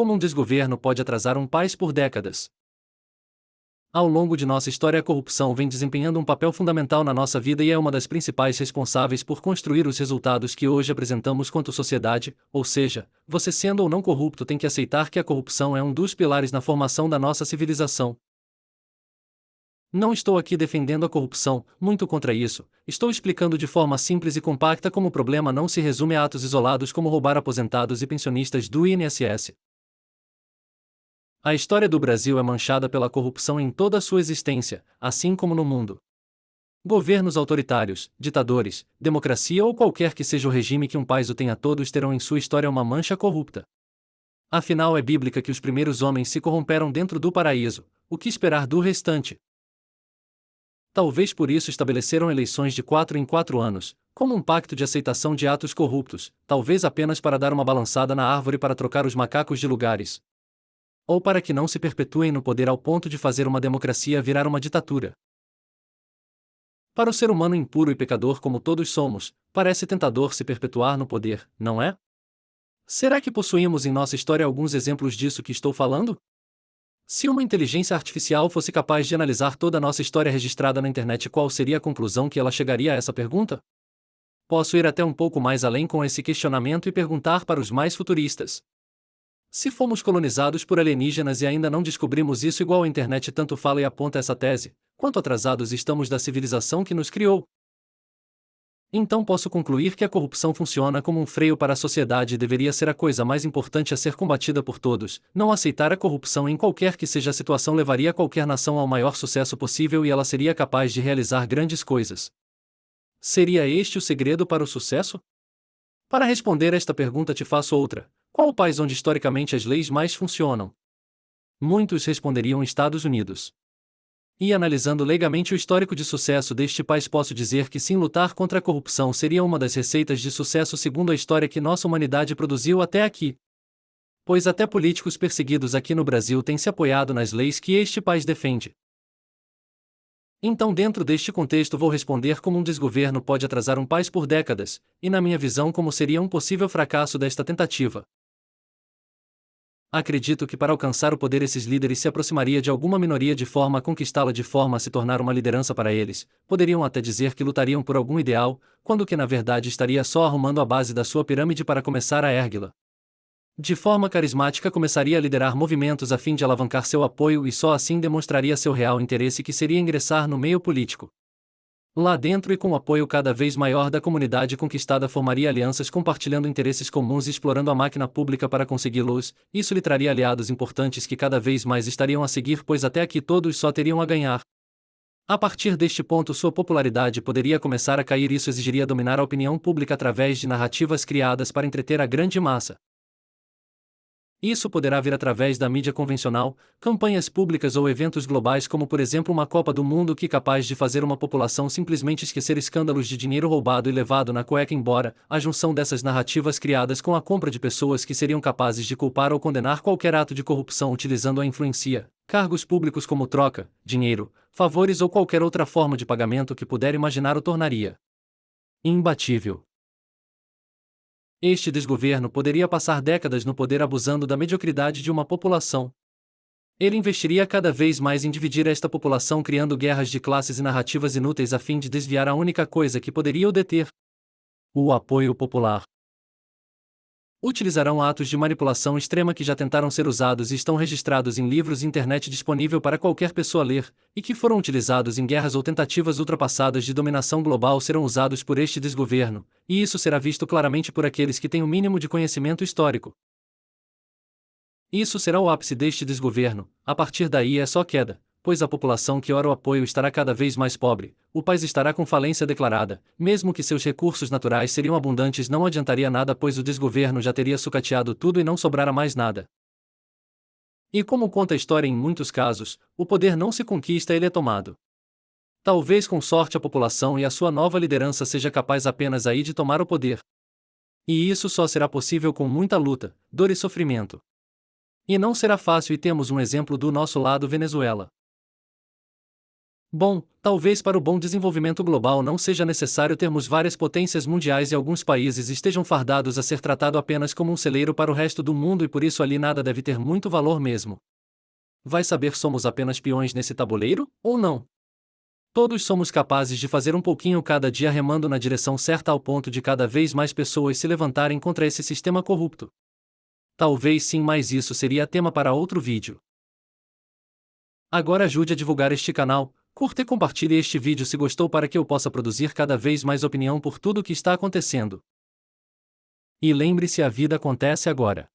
Como um desgoverno pode atrasar um país por décadas? Ao longo de nossa história, a corrupção vem desempenhando um papel fundamental na nossa vida e é uma das principais responsáveis por construir os resultados que hoje apresentamos quanto sociedade, ou seja, você sendo ou não corrupto tem que aceitar que a corrupção é um dos pilares na formação da nossa civilização. Não estou aqui defendendo a corrupção, muito contra isso, estou explicando de forma simples e compacta como o problema não se resume a atos isolados como roubar aposentados e pensionistas do INSS. A história do Brasil é manchada pela corrupção em toda a sua existência, assim como no mundo. Governos autoritários, ditadores, democracia ou qualquer que seja o regime que um país o tenha, todos terão em sua história uma mancha corrupta. Afinal, é bíblica que os primeiros homens se corromperam dentro do paraíso, o que esperar do restante? Talvez por isso estabeleceram eleições de 4 em 4 anos, como um pacto de aceitação de atos corruptos, talvez apenas para dar uma balançada na árvore para trocar os macacos de lugares. Ou para que não se perpetuem no poder ao ponto de fazer uma democracia virar uma ditadura. Para o ser humano impuro e pecador como todos somos, parece tentador se perpetuar no poder, não é? Será que possuímos em nossa história alguns exemplos disso que estou falando? Se uma inteligência artificial fosse capaz de analisar toda a nossa história registrada na internet, qual seria a conclusão que ela chegaria a essa pergunta? Posso ir até um pouco mais além com esse questionamento e perguntar para os mais futuristas. Se fomos colonizados por alienígenas e ainda não descobrimos isso, igual a internet tanto fala e aponta essa tese, quanto atrasados estamos da civilização que nos criou? Então posso concluir que a corrupção funciona como um freio para a sociedade e deveria ser a coisa mais importante a ser combatida por todos. Não aceitar a corrupção em qualquer que seja a situação levaria qualquer nação ao maior sucesso possível e ela seria capaz de realizar grandes coisas. Seria este o segredo para o sucesso? Para responder esta pergunta te faço outra. Qual o país onde historicamente as leis mais funcionam? Muitos responderiam Estados Unidos. E analisando legalmente o histórico de sucesso deste país, posso dizer que sim, lutar contra a corrupção seria uma das receitas de sucesso segundo a história que nossa humanidade produziu até aqui. Pois até políticos perseguidos aqui no Brasil têm se apoiado nas leis que este país defende. Então, dentro deste contexto, vou responder como um desgoverno pode atrasar um país por décadas, e na minha visão como seria um possível fracasso desta tentativa. Acredito que para alcançar o poder esses líderes se aproximaria de alguma minoria de forma a conquistá-la de forma a se tornar uma liderança para eles. Poderiam até dizer que lutariam por algum ideal, quando que na verdade estaria só arrumando a base da sua pirâmide para começar a erguê-la. De forma carismática começaria a liderar movimentos a fim de alavancar seu apoio e só assim demonstraria seu real interesse, que seria ingressar no meio político. Lá dentro e com o apoio cada vez maior da comunidade conquistada formaria alianças compartilhando interesses comuns e explorando a máquina pública para consegui-los. Isso lhe traria aliados importantes que cada vez mais estariam a seguir, pois até aqui todos só teriam a ganhar. A partir deste ponto sua popularidade poderia começar a cair, isso exigiria dominar a opinião pública através de narrativas criadas para entreter a grande massa. Isso poderá vir através da mídia convencional, campanhas públicas ou eventos globais como por exemplo uma Copa do Mundo, que é capaz de fazer uma população simplesmente esquecer escândalos de dinheiro roubado e levado na cueca. Embora a junção dessas narrativas criadas com a compra de pessoas que seriam capazes de culpar ou condenar qualquer ato de corrupção utilizando a influência, cargos públicos como troca, dinheiro, favores ou qualquer outra forma de pagamento que puder imaginar, o tornaria imbatível. Este desgoverno poderia passar décadas no poder abusando da mediocridade de uma população. Ele investiria cada vez mais em dividir esta população, criando guerras de classes e narrativas inúteis a fim de desviar a única coisa que poderia o deter: o apoio popular. Utilizarão atos de manipulação extrema que já tentaram ser usados e estão registrados em livros e internet disponível para qualquer pessoa ler, e que foram utilizados em guerras ou tentativas ultrapassadas de dominação global, serão usados por este desgoverno, e isso será visto claramente por aqueles que têm o mínimo de conhecimento histórico. Isso será o ápice deste desgoverno. A partir daí é só queda, pois a população que ora o apoio estará cada vez mais pobre, o país estará com falência declarada, mesmo que seus recursos naturais seriam abundantes não adiantaria nada, pois o desgoverno já teria sucateado tudo e não sobrara mais nada. E como conta a história, em muitos casos, o poder não se conquista, ele é tomado. Talvez com sorte a população e a sua nova liderança seja capaz apenas aí de tomar o poder. E isso só será possível com muita luta, dor e sofrimento. E não será fácil, e temos um exemplo do nosso lado: Venezuela. Bom, talvez para o bom desenvolvimento global não seja necessário termos várias potências mundiais e alguns países estejam fardados a ser tratado apenas como um celeiro para o resto do mundo e por isso ali nada deve ter muito valor mesmo. Vai saber somos apenas peões nesse tabuleiro, ou não? Todos somos capazes de fazer um pouquinho cada dia remando na direção certa ao ponto de cada vez mais pessoas se levantarem contra esse sistema corrupto. Talvez sim, mas isso seria tema para outro vídeo. Agora ajude a divulgar este canal, curta e compartilhe este vídeo se gostou para que eu possa produzir cada vez mais opinião por tudo o que está acontecendo. E lembre-se, a vida acontece agora.